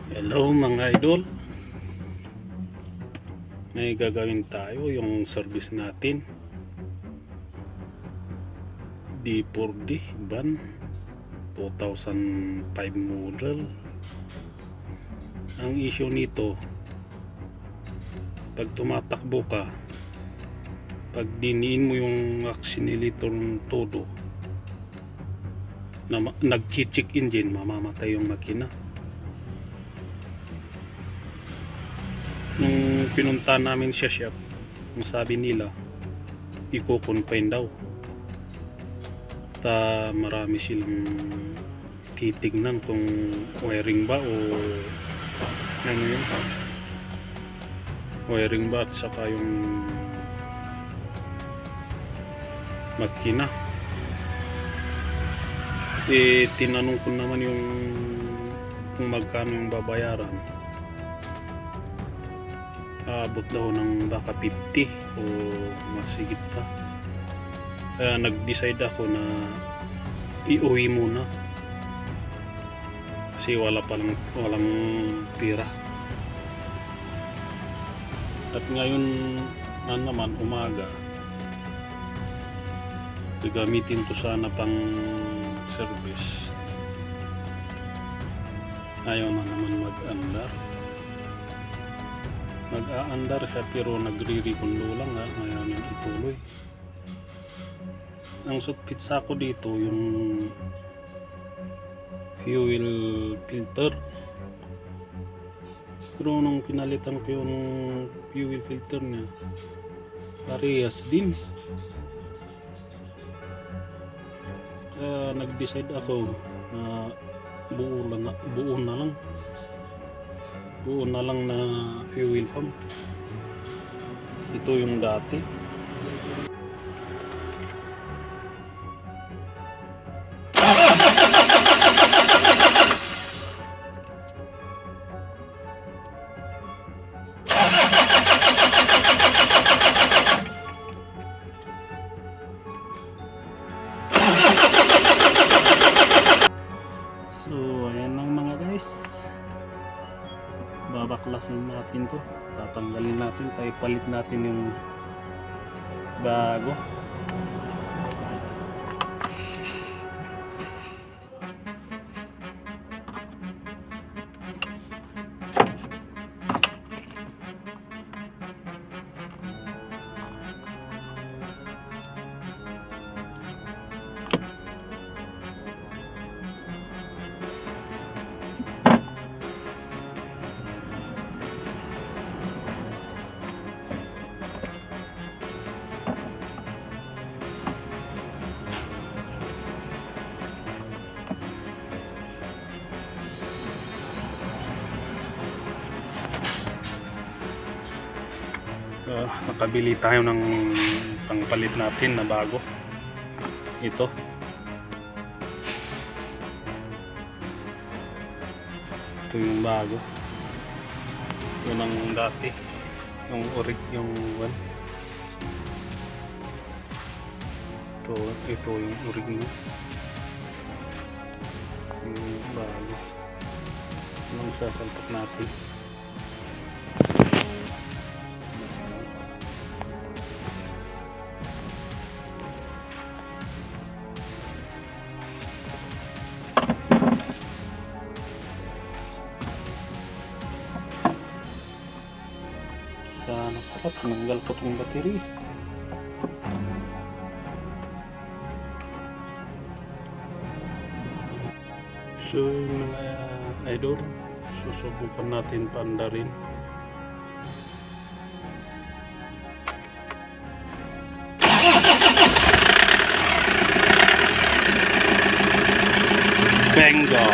Hello mga idol, may gagawin tayo. Yung service natin D4D van 2005 model. Ang issue nito, pag tumatakbo ka, pag diniin mo yung accelerator ng todo na nag-check engine, mamamatay yung makina. Nung pinunta namin siya shop, ang sabi nila i-confine daw, marami silang titignan kung wiring ba o ano yun, wiring ba at saka yung makina. Tinanong ko naman yung kung magkano yung babayaran. Abot daw ng baka 50 o mas higit pa. Kaya nag-decide ako na iuwi muna kasi walang pera. At ngayon naman umaga, gagamitin to sana pang service. Ayaw na naman mag-aandar siya, pero nagre-recondo lang ngayon yung ituloy. Ang sukit sa ako dito yung fuel filter, pero nung pinalitan ko yung fuel filter niya, parehas din. Kaya nag-decide ako na buo na lang na fuel pump. Ito yung dati. So ayan lang mga guys, babaklasin natin to, tatanggalin natin, tayo palit natin yung bago. Nakabili tayo ng pangpalit natin na bago. Ito yung bago, yun ang dati, yung orig, yung one. Ito yung orig niya, yung bago. Anong sasalpak natin? Sana pala tinanggal ko itong battery. So mga idol, susubukan natin paandarin. Bingo!